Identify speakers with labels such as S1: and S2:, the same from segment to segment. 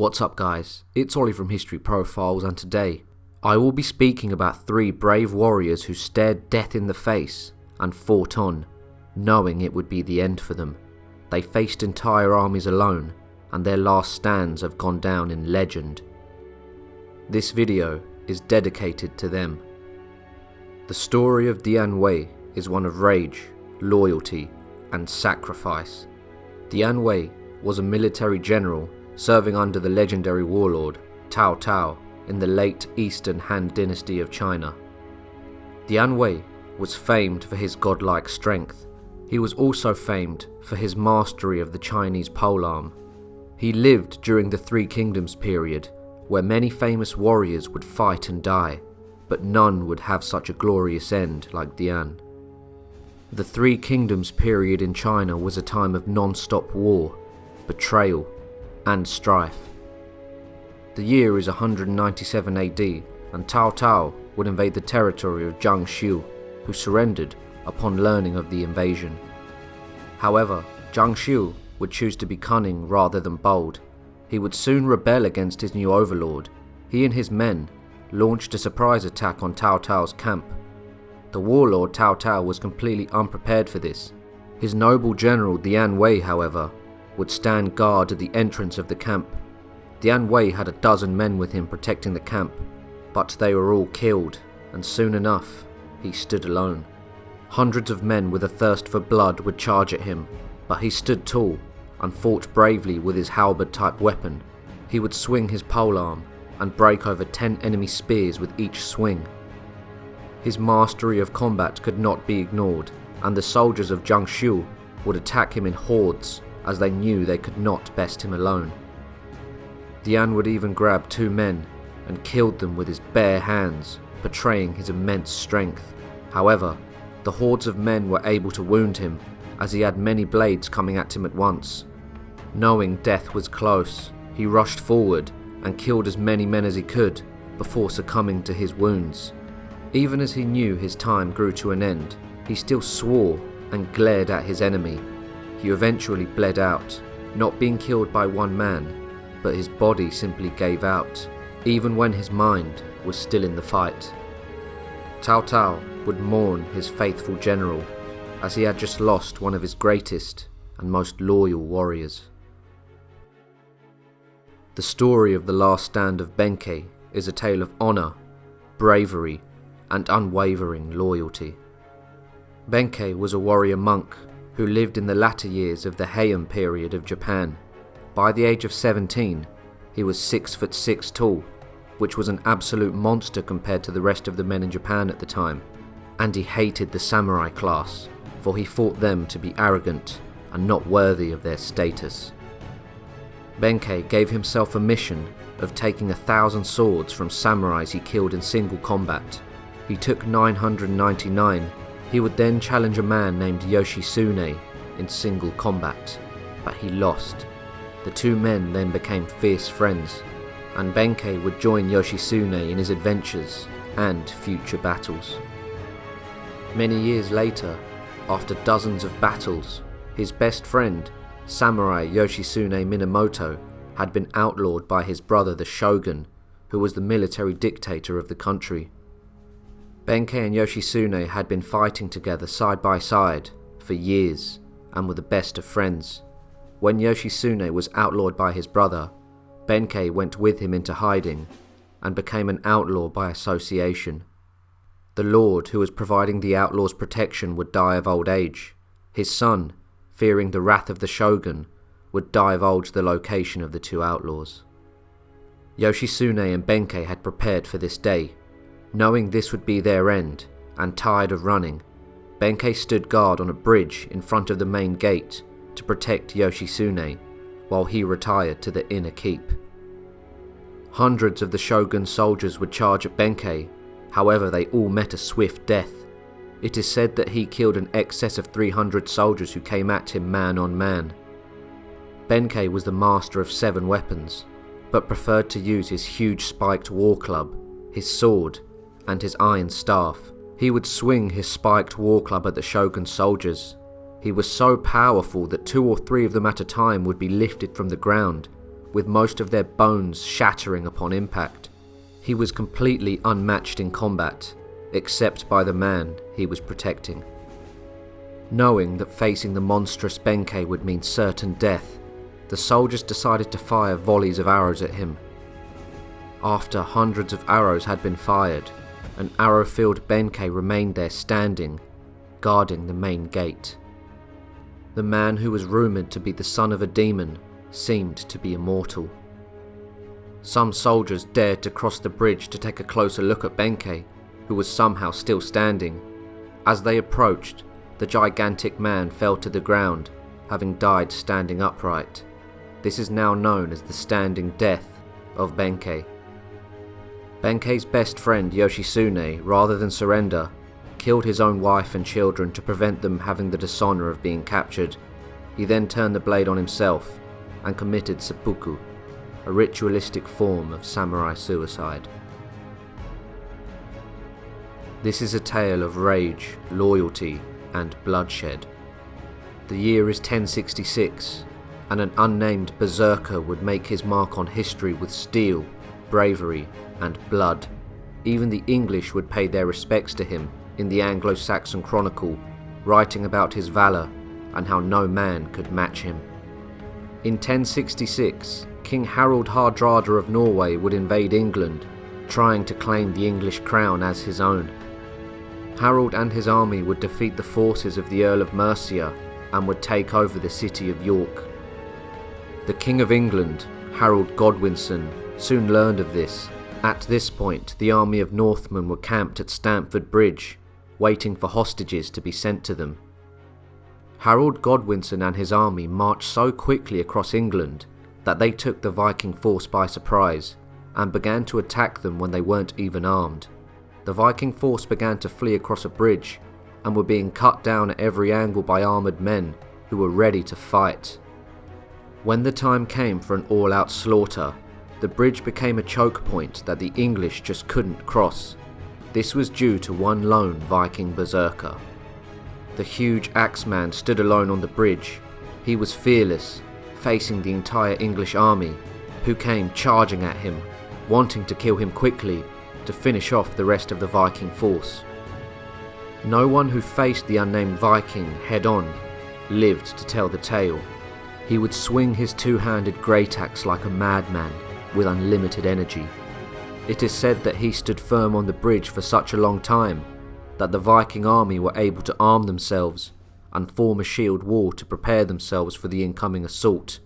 S1: What's up guys, it's Ollie from History Profiles, and today I will be speaking about 3 brave warriors who stared death in the face and fought on, knowing it would be the end for them. They faced entire armies alone, and their last stands have gone down in legend. This video is dedicated to them. The story of Dian Wei is one of rage, loyalty, and sacrifice. Dian Wei was a military general serving under the legendary warlord Cao Cao in the late Eastern Han Dynasty of China. Dian Wei was famed for his godlike strength. He was also famed for his mastery of the Chinese polearm. He lived during the Three Kingdoms period, where many famous warriors would fight and die, but none would have such a glorious end like Dian. The Three Kingdoms period in China was a time of non-stop war, betrayal, and strife. The year is 197 AD, and Cao Cao would invade the territory of Zhang Xiu, who surrendered upon learning of the invasion. However, Zhang Xiu would choose to be cunning rather than bold. He would soon rebel against his new overlord. He and his men launched a surprise attack on Cao Cao's camp. The warlord Cao Cao was completely unprepared for this. His noble general Dian Wei, however, would stand guard at the entrance of the camp. Dian Wei had 12 men with him protecting the camp, but they were all killed, and soon enough, he stood alone. Hundreds of men with a thirst for blood would charge at him, but he stood tall and fought bravely with his halberd-type weapon. He would swing his polearm and break over 10 enemy spears with each swing. His mastery of combat could not be ignored, and the soldiers of Zhang Xiu would attack him in hordes, as they knew they could not best him alone. Dian would even grab 2 men and killed them with his bare hands, betraying his immense strength. However, the hordes of men were able to wound him, as he had many blades coming at him at once. Knowing death was close, he rushed forward and killed as many men as he could before succumbing to his wounds. Even as he knew his time grew to an end, he still swore and glared at his enemy. He eventually bled out, not being killed by one man, but his body simply gave out, even when his mind was still in the fight. Cao Cao would mourn his faithful general, as he had just lost one of his greatest and most loyal warriors. The story of the last stand of Benkei is a tale of honor, bravery, and unwavering loyalty. Benkei was a warrior monk who lived in the latter years of the Heian period of Japan. By the age of 17, he was 6'6" tall, which was an absolute monster compared to the rest of the men in Japan at the time, and he hated the samurai class, for he thought them to be arrogant and not worthy of their status. Benkei gave himself a mission of taking 1,000 swords from samurais he killed in single combat. He took 999. He would then challenge a man named Yoshitsune in single combat, but he lost. The 2 men then became fierce friends, and Benkei would join Yoshitsune in his adventures and future battles. Many years later, after dozens of battles, his best friend, Samurai Yoshitsune Minamoto, had been outlawed by his brother the Shogun, who was the military dictator of the country. Benkei and Yoshitsune had been fighting together side by side for years and were the best of friends. When Yoshitsune was outlawed by his brother, Benkei went with him into hiding and became an outlaw by association. The lord who was providing the outlaw's protection would die of old age. His son, fearing the wrath of the shogun, would divulge the location of the 2 outlaws. Yoshitsune and Benkei had prepared for this day. Knowing this would be their end, and tired of running, Benkei stood guard on a bridge in front of the main gate to protect Yoshitsune, while he retired to the inner keep. Hundreds of the shogun's soldiers would charge at Benkei, however they all met a swift death. It is said that he killed an excess of 300 soldiers who came at him man on man. Benkei was the master of 7 weapons, but preferred to use his huge spiked war club, his sword, and his iron staff. He would swing his spiked war club at the shogun's soldiers. He was so powerful that 2 or 3 of them at a time would be lifted from the ground, with most of their bones shattering upon impact. He was completely unmatched in combat, except by the man he was protecting. Knowing that facing the monstrous Benkei would mean certain death, the soldiers decided to fire volleys of arrows at him. After hundreds of arrows had been fired, an arrow-filled Benkei remained there standing, guarding the main gate. The man who was rumoured to be the son of a demon seemed to be immortal. Some soldiers dared to cross the bridge to take a closer look at Benkei, who was somehow still standing. As they approached, the gigantic man fell to the ground, having died standing upright. This is now known as the standing death of Benkei. Benkei's best friend Yoshisune, rather than surrender, killed his own wife and children to prevent them having the dishonour of being captured. He then turned the blade on himself and committed seppuku, a ritualistic form of samurai suicide. This is a tale of rage, loyalty, and bloodshed. The year is 1066, and an unnamed Berserker would make his mark on history with steel, bravery, and blood. Even the English would pay their respects to him in the Anglo-Saxon Chronicle, writing about his valour and how no man could match him. In 1066, King Harald Hardrada of Norway would invade England, trying to claim the English crown as his own. Harold and his army would defeat the forces of the Earl of Mercia and would take over the city of York. The King of England, Harold Godwinson, soon learned of this. At this point, the army of Northmen were camped at Stamford Bridge, waiting for hostages to be sent to them. Harold Godwinson and his army marched so quickly across England that they took the Viking force by surprise and began to attack them when they weren't even armed. The Viking force began to flee across a bridge and were being cut down at every angle by armoured men who were ready to fight. When the time came for an all-out slaughter, the bridge became a choke point that the English just couldn't cross. This was due to one lone Viking berserker. The huge axeman stood alone on the bridge. He was fearless, facing the entire English army, who came charging at him, wanting to kill him quickly to finish off the rest of the Viking force. No one who faced the unnamed Viking head-on lived to tell the tale. He would swing his two-handed great axe like a madman, with unlimited energy. It is said that he stood firm on the bridge for such a long time that the Viking army were able to arm themselves and form a shield wall to prepare themselves for the incoming assault.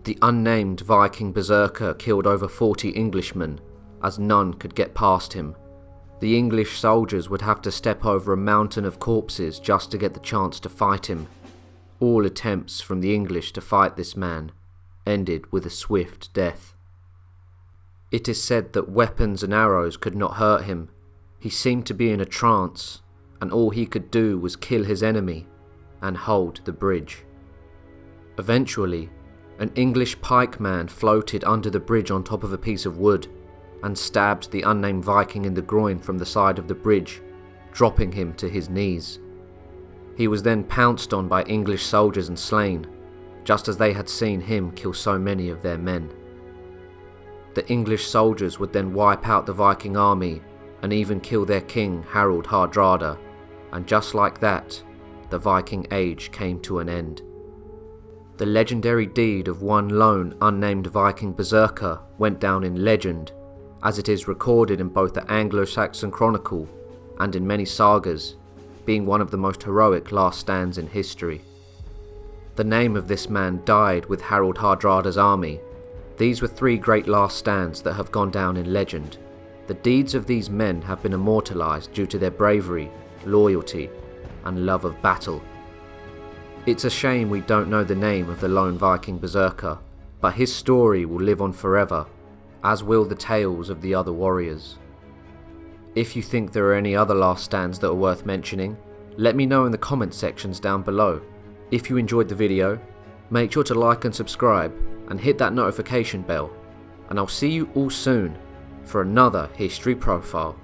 S1: The unnamed Viking berserker killed over 40 Englishmen, as none could get past him. The English soldiers would have to step over a mountain of corpses just to get the chance to fight him. All attempts from the English to fight this man ended with a swift death. It is said that weapons and arrows could not hurt him. He seemed to be in a trance, and all he could do was kill his enemy and hold the bridge. Eventually, an English pikeman floated under the bridge on top of a piece of wood and stabbed the unnamed Viking in the groin from the side of the bridge, dropping him to his knees. He was then pounced on by English soldiers and slain, just as they had seen him kill so many of their men. The English soldiers would then wipe out the Viking army and even kill their king Harald Hardrada, and just like that, the Viking age came to an end. The legendary deed of one lone unnamed Viking berserker went down in legend, as it is recorded in both the Anglo-Saxon Chronicle and in many sagas, being one of the most heroic last stands in history. The name of this man died with Harald Hardrada's army. These were 3 great last stands that have gone down in legend. The deeds of these men have been immortalised due to their bravery, loyalty, and love of battle. It's a shame we don't know the name of the lone Viking berserker, but his story will live on forever, as will the tales of the other warriors. If you think there are any other last stands that are worth mentioning, let me know in the comment sections down below. If you enjoyed the video, make sure to like and subscribe and hit that notification bell, and I'll see you all soon for another history profile.